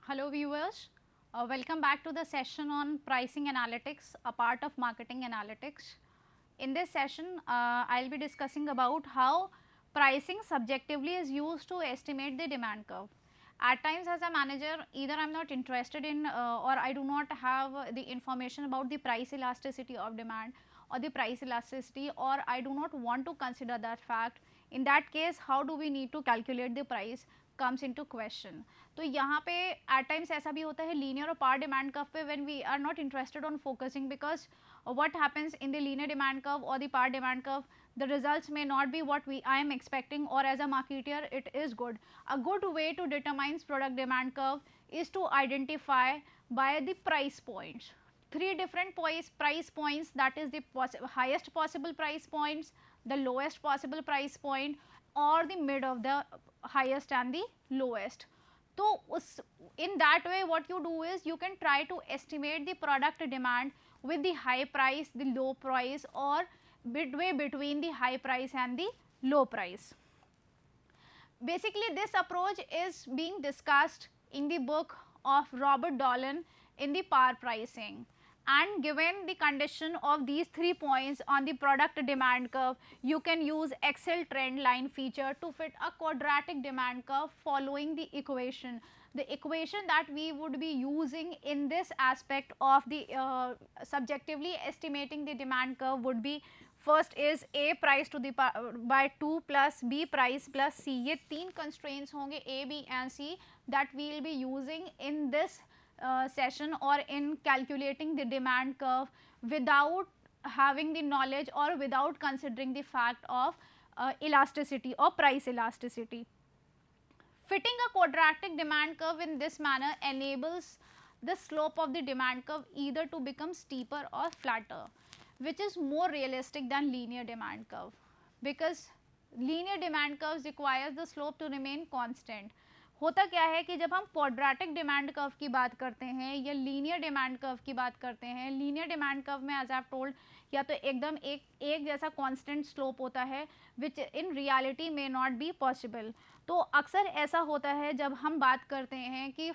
Hello viewers, welcome back to the session on pricing analytics, a part of marketing analytics. In this session, I will be discussing about how pricing subjectively is used to estimate the demand curve. At times as a manager, either I am not interested in or I do not have the information about the price elasticity of demand or the price elasticity, or I do not want to consider that fact. In that case, how do we need to calculate the price comes into question. तो यहाँ पे at times ऐसा भी होता है linear और par demand curve पे when we are not interested on focusing, because what happens in the linear demand curve or the par demand curve, the results may not be what I am expecting, or as a marketer it is good. A good way to determine product demand curve is to identify by the price points. Three different price points, that is the highest possible price points, the lowest possible price point, or the mid of the highest and the lowest. So in that way what you do is you can try to estimate the product demand with the high price, the low price, or midway between the high price and the low price. Basically this approach is being discussed in the book of Robert Dolan in the par pricing. And given the condition of these 3 points on the product demand curve, you can use Excel trend line feature to fit a quadratic demand curve following the equation. The equation that we would be using in this aspect of the subjectively estimating the demand curve would be, first is A price to the by 2 plus B price plus C. ये 3 constraints होंगे A, B and C that we will be using in this session or in calculating the demand curve without having the knowledge or without considering the fact of elasticity or price elasticity. Fitting a quadratic demand curve in this manner enables the slope of the demand curve either to become steeper or flatter, which is more realistic than linear demand curve, because linear demand curves requires the slope to remain constant. होता क्या है कि जब हम quadratic demand curve की बात करते हैं या लीनियर डिमांड कर्व की बात करते हैं, लीनियर डिमांड कर्व में एज आई हैव टोल्ड या तो एकदम एक जैसा कांस्टेंट स्लोप होता है which in reality may not be possible. तो अक्सर ऐसा होता है जब हम बात करते हैं कि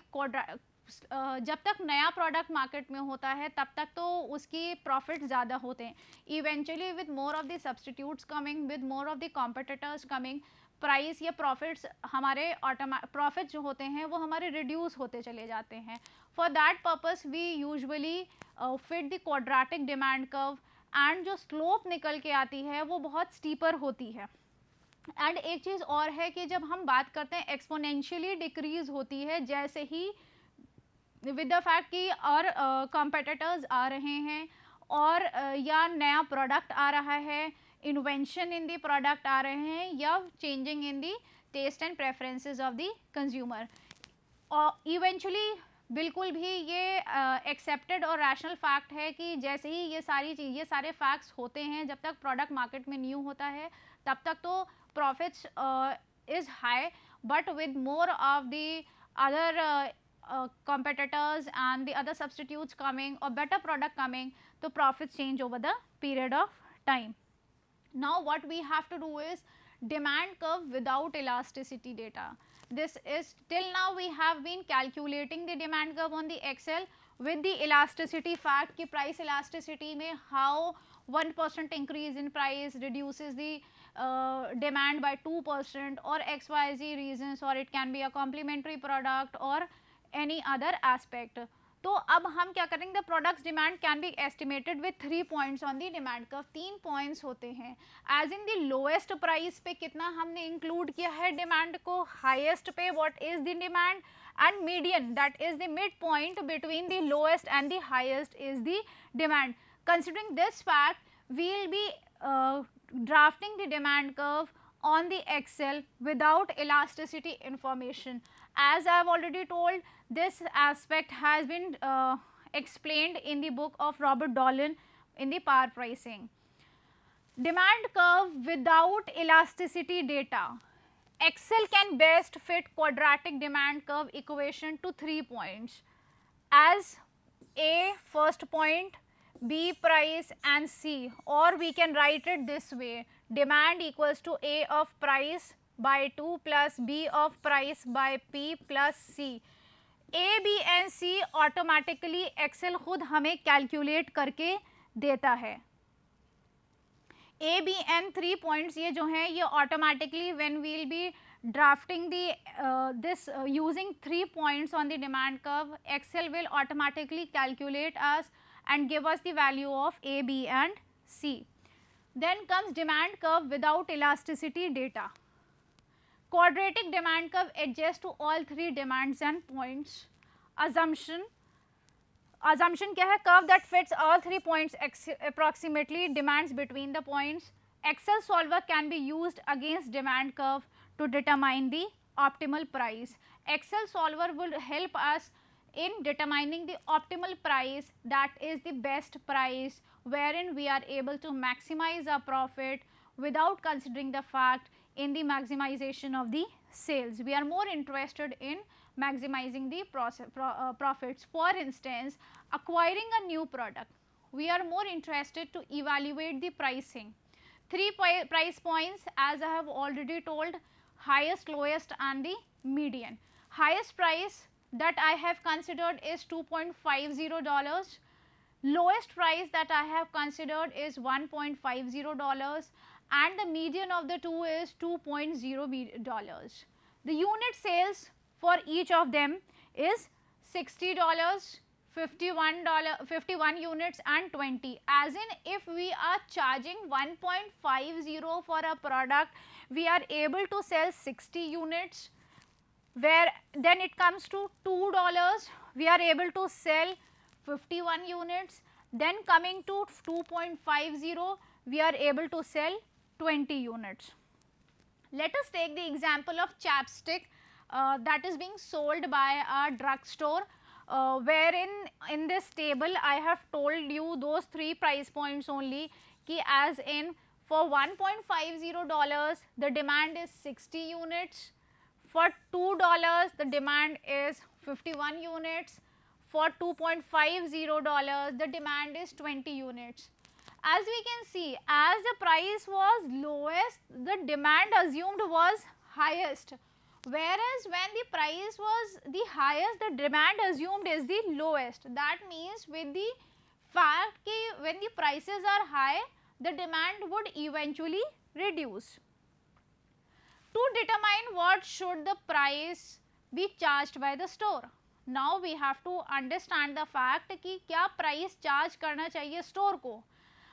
जब तक नया प्रोडक्ट मार्केट में होता है तब तक तो उसकी प्रॉफिट ज़्यादा होते हैं. Eventually with more of the substitutes coming, with more of the competitors coming, price या प्रॉफिट्स हमारे प्रॉफिट जो होते हैं वो हमारे रिड्यूस होते चले जाते हैं. For that purpose we usually fit the quadratic demand curve, and जो स्लोप निकल के आती है वो बहुत स्टीपर होती है. एंड एक चीज़ और है कि जब हम बात करते हैं एक्सपोनेंशियली डिक्रीज होती है जैसे ही विद द फैक्ट कि और कॉम्पिटिटर्स आ रहे हैं और या नया प्रोडक्ट आ रहा है, इन्वेंशन इन दी प्रोडक्ट आ रहे हैं, या changing in the taste and preferences of the consumer. और इवेंचुअली बिल्कुल भी ये एक्सेप्टेड और रैशनल फैक्ट है कि जैसे ही ये सारी चीज़, ये सारे फैक्ट्स होते हैं, जब तक प्रोडक्ट मार्केट में न्यू होता है तब तक तो profits is high, but with more of the other competitors and the other substitutes coming or better product coming, the profits change over the period of time. Now what we have to do is demand curve without elasticity data. This is, till now we have been calculating the demand curve on the Excel with the elasticity fact कि price elasticity में how 1% increase in price reduces the demand by 2% or XYZ reasons, or it can be a complementary product or any other aspect. तो अब हम क्या करेंगे, the products demand can be estimated with 3 points on the demand curve. 3 points होते हैं. As in the lowest price पे कितना हमने इंक्लूड किया है डिमांड को, हाईएस्ट पे what is the demand, and median that is the midpoint between the lowest and the highest is the demand. Considering this fact we will be drafting the demand curve on the Excel without elasticity information. As I have already told, this aspect has been explained in the book of Robert Dolan in the par pricing. Demand curve without elasticity data. Excel can best fit quadratic demand curve equation to 3 points as A first point, B price and C, or we can write it this way: demand equals to A of price by 2 plus B of price by P plus C. A B and C automatically Excel खुद हमें calculate करके देता है। A B N 3 points ये जो हैं ये automatically when we'll be drafting the this using 3 points on the demand curve, Excel will automatically calculate us and give us the value of A, B and C. Then comes demand curve without elasticity data. Quadratic demand curve adjusts to all 3 demands and points. Assumption क्या है? Curve that fits all 3 points approximately demands between the points. Excel solver can be used against demand curve to determine the optimal price. Excel solver will help us in determining the optimal price, that is the best price wherein we are able to maximize our profit without considering the fact in the maximization of the sales. We are more interested in maximizing the profits. For instance, acquiring a new product, we are more interested to evaluate the pricing. 3 price points, as I have already told, highest, lowest and the median. Highest price that I have considered is $2.50. Lowest price that I have considered is $1.50 and the median of the two is $2.0. The unit sales for each of them is $60, $51 units and 20. As in, if we are charging 1.50 for a product, we are able to sell 60 units, where then it comes to $2, we are able to sell 51 units, then coming to 2.50, we are able to sell 20 units. Let us take the example of chapstick that is being sold by a drugstore, wherein in this table I have told you those 3 price points only, ki as in for $1.50 the demand is 60 units, for $2 the demand is 51 units, for $2.50 the demand is 20 units. As we can see, as the price was lowest, the demand assumed was highest, whereas when the price was the highest, the demand assumed is the lowest. That means with the fact that when the prices are high, the demand would eventually reduce. To determine what should the price be charged by the store, now we have to understand the fact कि क्या price charge करना चाहिए store को.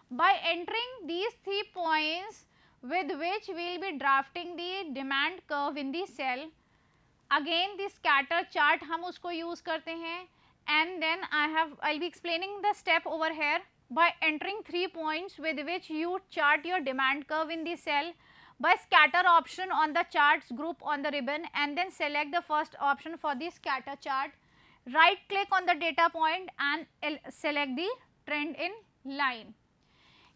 By entering these 3 points with which we will be drafting the demand curve in the cell, again the scatter chart हम उसको use करते हैं, and then I'll be explaining the step over here. By entering 3 points with which you chart your demand curve in the cell, by scatter option on the charts group on the ribbon and then select the first option for the scatter chart, right click on the data point and select the trend in line.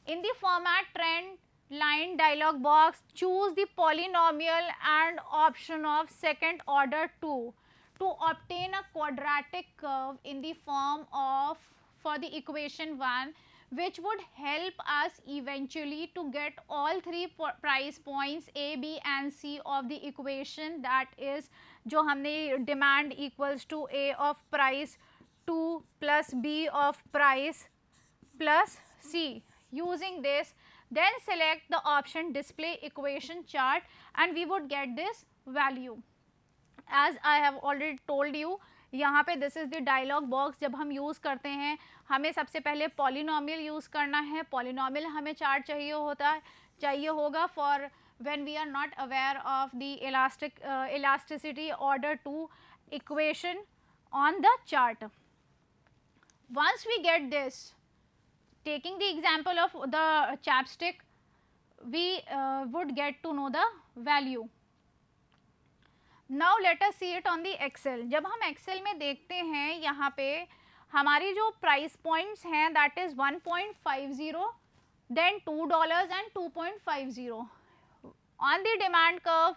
In the format trend line dialog box, choose the polynomial and option of second order 2 to obtain a quadratic curve in the form of for the equation 1, which would help us eventually to get all 3 price points A, B and C of the equation, that is जो हमने demand equals to A of price 2 plus B of price plus C. Using this, then select the option display equation chart and we would get this value. As I have already told you, यहाँ पे this is the dialog box. जब हम use करते हैं हमें सबसे पहले polynomial use करना है. Polynomial हमें chart चाहिए होगा for when we are not aware of the elasticity order 2 equation on the chart. Once we get this, taking the example of the chapstick, we would get to know the value. Now let us see it on the Excel. जब हम Excel में देखते हैं यहाँ पे हमारी जो price points हैं, that is 1.50, then $2 and 2.50. On the demand curve,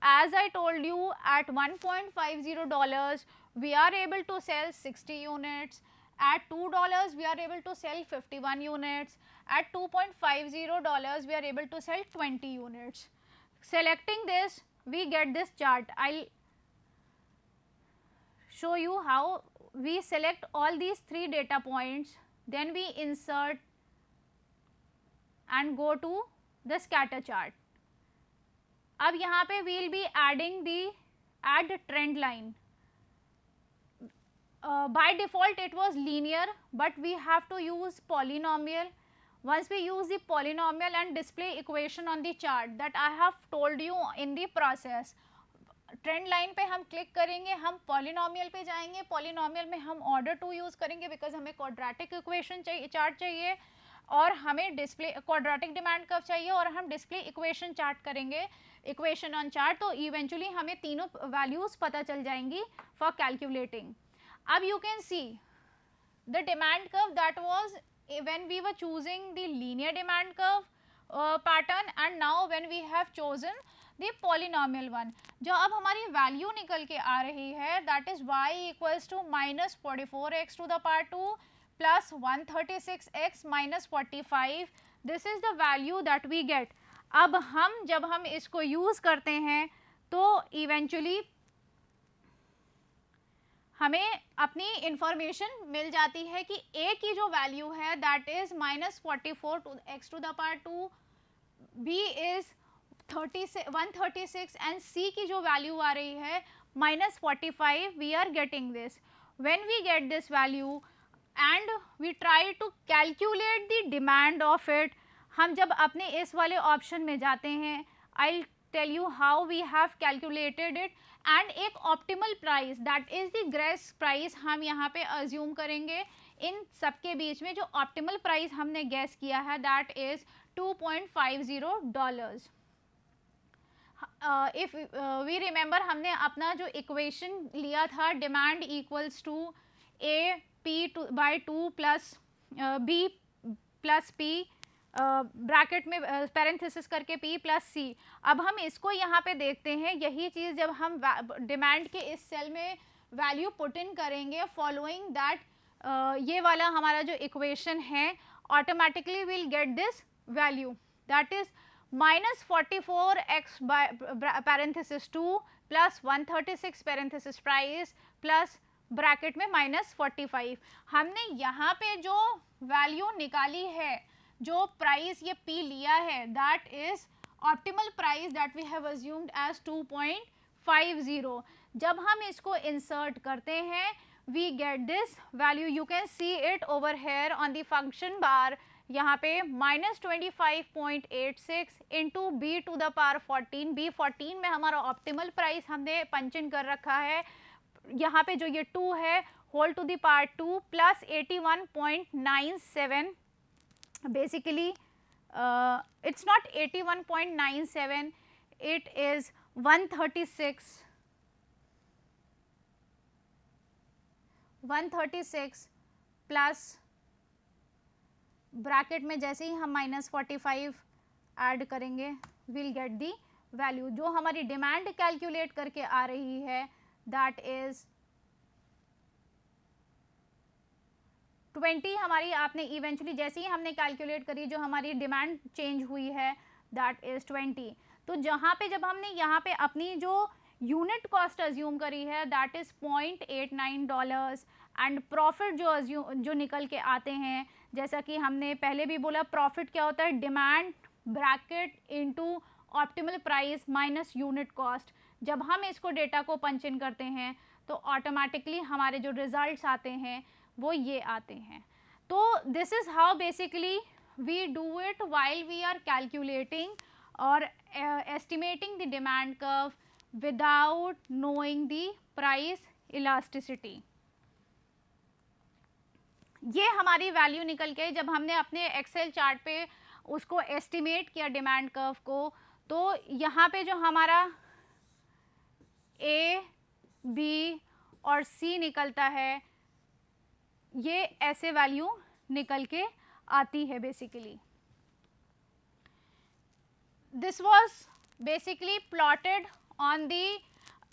as I told you, at $1.50 we are able to sell 60 units. At $2 we are able to sell 51 units. At $2.50 we are able to sell 20 units. Selecting this, we get this chart. I'll show you how we select all these 3 data points, then we insert and go to the scatter chart. अब यहाँ पे we'll be adding the add trend line. By default it was linear, but we have to use polynomial. Once we use the polynomial and display equation on the chart that I have told you in the process, trend line पे हम click करेंगे, हम polynomial पे जाएंगे, polynomial में हम order 2 use करेंगे because हमें क्वाड्रेटिक इक्वेशन चाहिए, चार्ट चाहिए, और हमें डिस्प्ले क्वाड्रेटिक डिमांड कर्व चाहिए, और हम डिस्प्ले इक्वेशन चार्ट करेंगे, इक्वेशन ऑन चार्ट, तो इवेंचुअली हमें तीनों वैल्यूज़ पता चल जाएंगी फॉर कैलकुलेटिंग. अब you can see the demand curve that was when we were choosing the linear demand curve pattern, and now when we have chosen the polynomial one. जो अब हमारी वैल्यू निकल के आ रही है that is y equals to -44x to the power 2 plus 136x minus 45. This is the value that we get. अब हम जब हम इसको यूज करते हैं तो इवेंचुअली हमें अपनी इंफॉर्मेशन मिल जाती है कि a की जो वैल्यू है that is -44x to the power 2, b is 136 and c की जो वैल्यू आ रही है -45. We are getting this. When we get this value and we try to calculate the demand of it, हम जब अपने इस वाले ऑप्शन में जाते हैं, I tell you how we have calculated it, and एक optimal price that is the grace price हम यहाँ पे अज्यूम करेंगे. इन सबके बीच में जो ऑप्टिमल प्राइस हमने गैस किया है that is $2.50. If we remember, हमने अपना जो इक्वेशन लिया था demand equals to A P by 2 plus B plus P bracket में पैरेंथेसिस करके p प्लस सी. अब हम इसको यहाँ पे देखते हैं, यही चीज़ जब हम डिमांड के इस सेल में वैल्यू पुट इन करेंगे फॉलोइंग दैट, ये वाला हमारा जो इक्वेशन है automatically will get this value that is -44x by parenthesis 2 plus 136 parenthesis price plus bracket में -45. हमने यहाँ पे जो वैल्यू निकाली है, जो प्राइस ये p लिया है that is optimal price that we have assumed as 2.50. जब हम इसको इंसर्ट करते हैं we get this value. You can see it over here on the function bar. यहाँ पे -25.86 into B to the power 14. B14 में हमारा ऑप्टिमल प्राइस हमने पंच इन कर रखा है. यहाँ पे जो ये 2 है whole to the power 2 plus 81.97. Basically it's not 81.97, it is 136 plus bracket में जैसे ही हम -45 ऐड करेंगे विल गेट दी वैल्यू. जो हमारी डिमांड कैलकुलेट करके आ रही है दैट इज 20. हमारी आपने इवेंचुअली जैसे ही हमने कैलकुलेट करी जो हमारी डिमांड चेंज हुई है दैट इज 20. तो जहाँ पे जब हमने यहाँ पे अपनी जो यूनिट कॉस्ट अज्यूम करी है दैट इज $0.89, एंड प्रॉफिट जो निकल के आते हैं, जैसा कि हमने पहले भी बोला, प्रॉफिट क्या होता है, demand bracket into optimal price minus unit cost. जब हम इसको डेटा को पंच इन करते हैं तो ऑटोमेटिकली हमारे जो रिजल्ट्स आते हैं वो ये आते हैं. तो this is how basically we do it while we are calculating और estimating the demand curve without knowing the price elasticity. ये हमारी वैल्यू निकल के जब हमने अपने एक्सेल चार्ट पे उसको एस्टिमेट किया डिमांड कर्व को, तो यहाँ पे जो हमारा A, B और C निकलता है ये ऐसे वैल्यू निकल के आती है. Basically this was basically plotted on the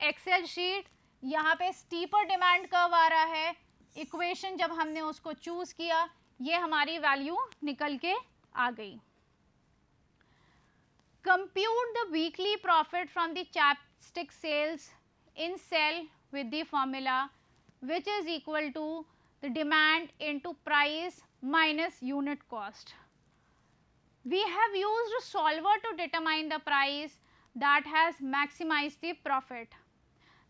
Excel sheet. यहाँ पे स्टीपर डिमांड कर्व आ रहा है, इक्वेशन जब हमने उसको चूज किया ये हमारी वैल्यू निकल के आ गई. Compute the weekly profit from the chapstick sales in cell with the formula which is equal to the demand into price minus unit cost. We have used a solver to determine the price that has maximized the profit.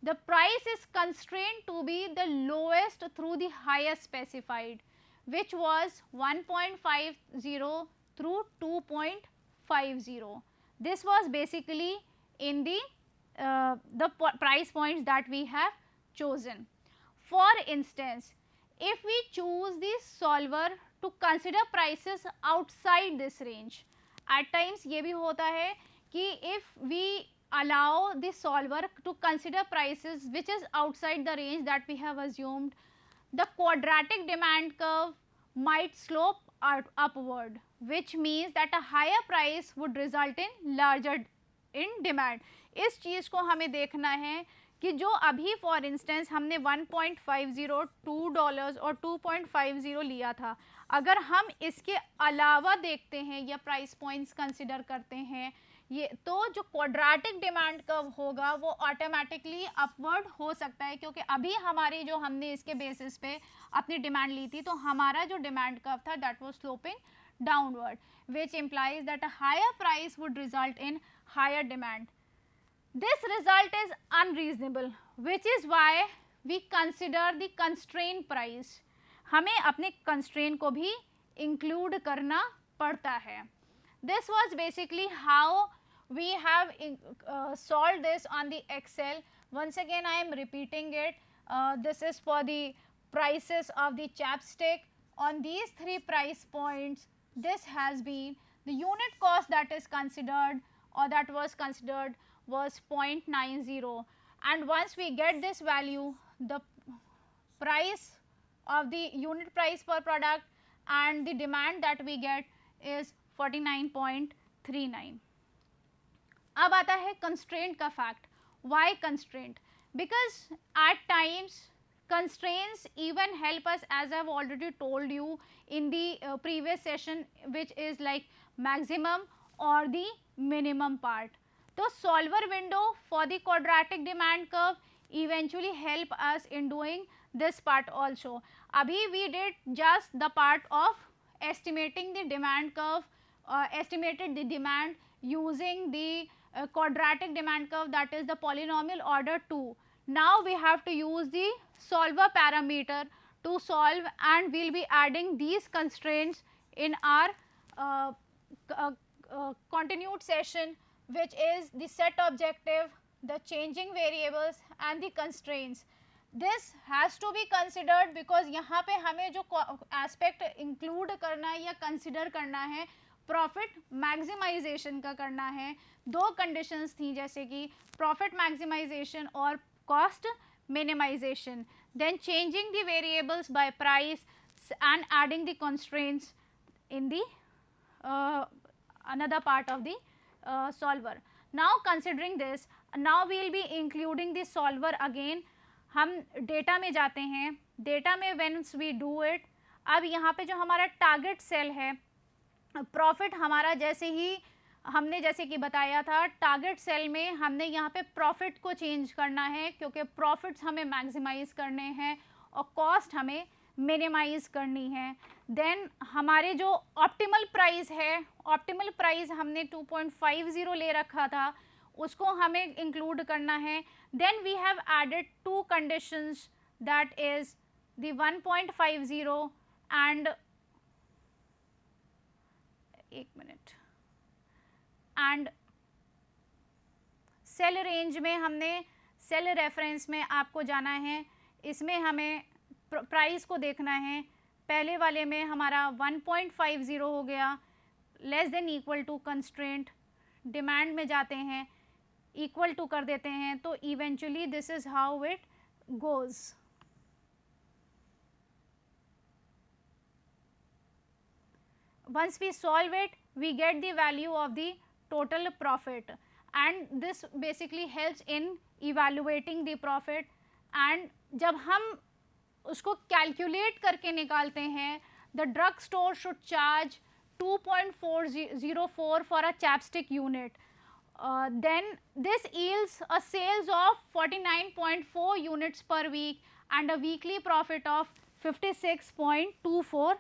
The price is constrained to be the lowest through the highest specified, which was 1.50 through 2.50. This was basically in the price points that we have chosen. For instance, if we choose this solver to consider prices outside this range, at times ये भी होता है कि if we allow the solver to consider prices which is outside the range that we have assumed, the quadratic demand curve might slope upward, which means that a higher price would result in larger in demand. इस चीज़ को हमें देखना है कि जो अभी for instance हमने 1.50 $2 और 2.50 लिया था, अगर हम इसके अलावा देखते हैं या प्राइस पॉइंट्स कंसिडर करते हैं ये, तो जो क्वाड्रेटिक डिमांड कर्व होगा वो ऑटोमेटिकली अपवर्ड हो सकता है, क्योंकि अभी हमारी जो हमने इसके बेसिस पे अपनी डिमांड ली थी तो हमारा जो डिमांड कर्व था that was sloping downward, which implies that a higher price would result in higher demand. This result is unreasonable, which is why we consider the constraint price. हमें अपने constraint को भी include करना पड़ता है. This was basically how we have solved this on the Excel. Once again I am repeating it. This is for the prices of the chapstick. On these three price points, this has been the unit cost that is considered or that was considered was 0.90, and once we get this value, the price of the unit price per product and the demand that we get is 49.39. अब आता है constraint का fact. Why constraint? Because at times constraints even help us, as I have already told you in the previous session, which is like maximum or the minimum part. So solver window for the quadratic demand curve eventually help us in doing this part also. Abhi we did just the part of estimating the demand curve, estimated the demand using the quadratic demand curve, that is the polynomial order 2. Now we have to use the solver parameter to solve, and we will be adding these constraints in our continued session, which is the set objective, the changing variables and the constraints. This has to be considered because यहाँ पे हमें जो aspect include करना है या consider करना है, profit maximization का करना है. दो conditions थी, जैसे कि profit maximization और cost minimization, then changing the variables by price and adding the constraints in the another part of the solver. Now considering this, now we will be including the solver again. हम data में जाते हैं, data में once we do it, अब यहाँ पे जो हमारा टारगेट सेल है, प्रॉफिट हमारा जैसे ही हमने जैसे कि बताया था, टारगेट सेल में हमने यहाँ पे प्रॉफिट को चेंज करना है, क्योंकि प्रॉफिट्स हमें मैक्सिमाइज करने हैं और कॉस्ट हमें मिनिमाइज करनी है. देन हमारे जो ऑप्टिमल प्राइस है, ऑप्टिमल प्राइस हमने 2.50 ले रखा था, उसको हमें इंक्लूड करना है. Then we have added two conditions, that is the 1.50 and एक मिनट एंड सेल रेंज में हमने सेल रेफरेंस में आपको जाना है, इसमें हमें प्राइस को देखना है. पहले वाले में हमारा 1.50 हो गया, less than equal to constraint, demand में जाते हैं, इक्वल टू कर देते हैं, तो eventually this is how it goes. Once we solve it, we get the value of the total profit, and this basically helps in evaluating the profit. and जब हम उसको कैलकुलेट करके निकालते हैं, the drug store should charge 2.404 for a chapstick unit. Then this yields a sales of 49.4 units per week, and a weekly profit of $56.24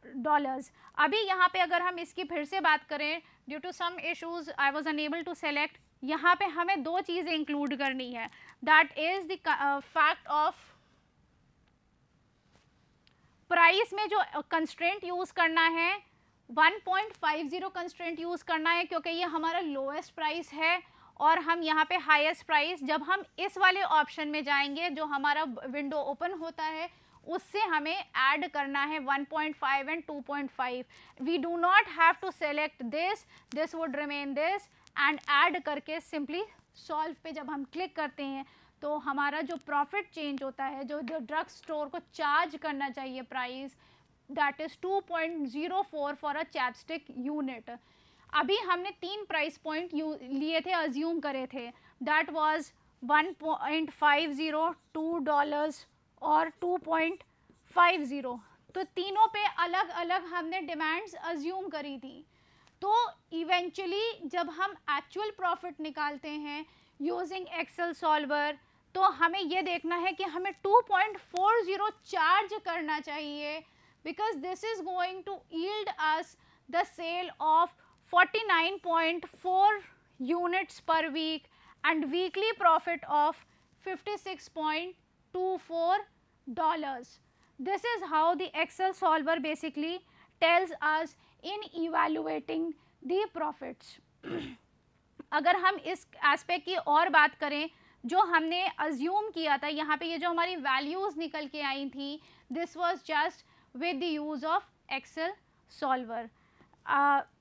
dollars. अभी यहाँ पे अगर हम इसकी फिर से बात करें, due to some issues I was unable to select, यहाँ पे हमें दो चीज़ें इंक्लूड करनी है, that is the fact of price में जो कंस्ट्रेंट यूज़ करना है 1.50 कंस्ट्रेंट यूज़ करना है, क्योंकि ये हमारा लोएस्ट प्राइस है और हम यहाँ पे हाईएस्ट प्राइस, जब हम इस वाले ऑप्शन में जाएंगे जो हमारा विंडो ओपन होता है उससे हमें ऐड करना है 1.5 and 2.5। We do not have to select this, this would remain this, and add करके सिंपली सॉल्व पे जब हम क्लिक करते हैं तो हमारा जो प्रॉफिट चेंज होता है, जो ड्रग स्टोर को चार्ज करना चाहिए price, that is 2.04 for a ChapStick unit. अभी हमने 3 प्राइस पॉइंट लिए थे, अज्यूम करे थे, दैट वाज 1.50, $2 और 2.50। तो तीनों पे अलग अलग हमने डिमांड्स अज्यूम करी थी। तो इवेंचुअली जब हम एक्चुअल प्रॉफिट निकालते हैं यूजिंग एक्सेल सॉल्वर, तो हमें ये देखना है कि हमें 2.40 चार्ज करना चाहिए, because this is going to yield us the sale of 49.4 units per week and weekly profit of $56.24. This is how the Excel solver basically tells us in evaluating the profits. अगर हम इस aspect की और बात करें, जो हमने assume किया था, यहाँ पे ये जो हमारी वैल्यूज़ निकल के आई थी, this was just with the use of Excel solver.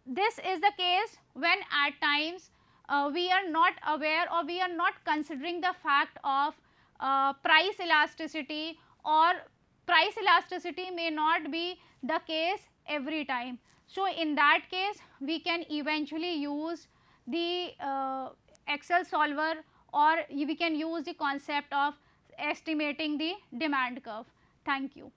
This is the case when at times we are not aware or we are not considering the fact of price elasticity, or price elasticity may not be the case every time. So in that case we can eventually use the Excel solver, or we can use the concept of estimating the demand curve. Thank you.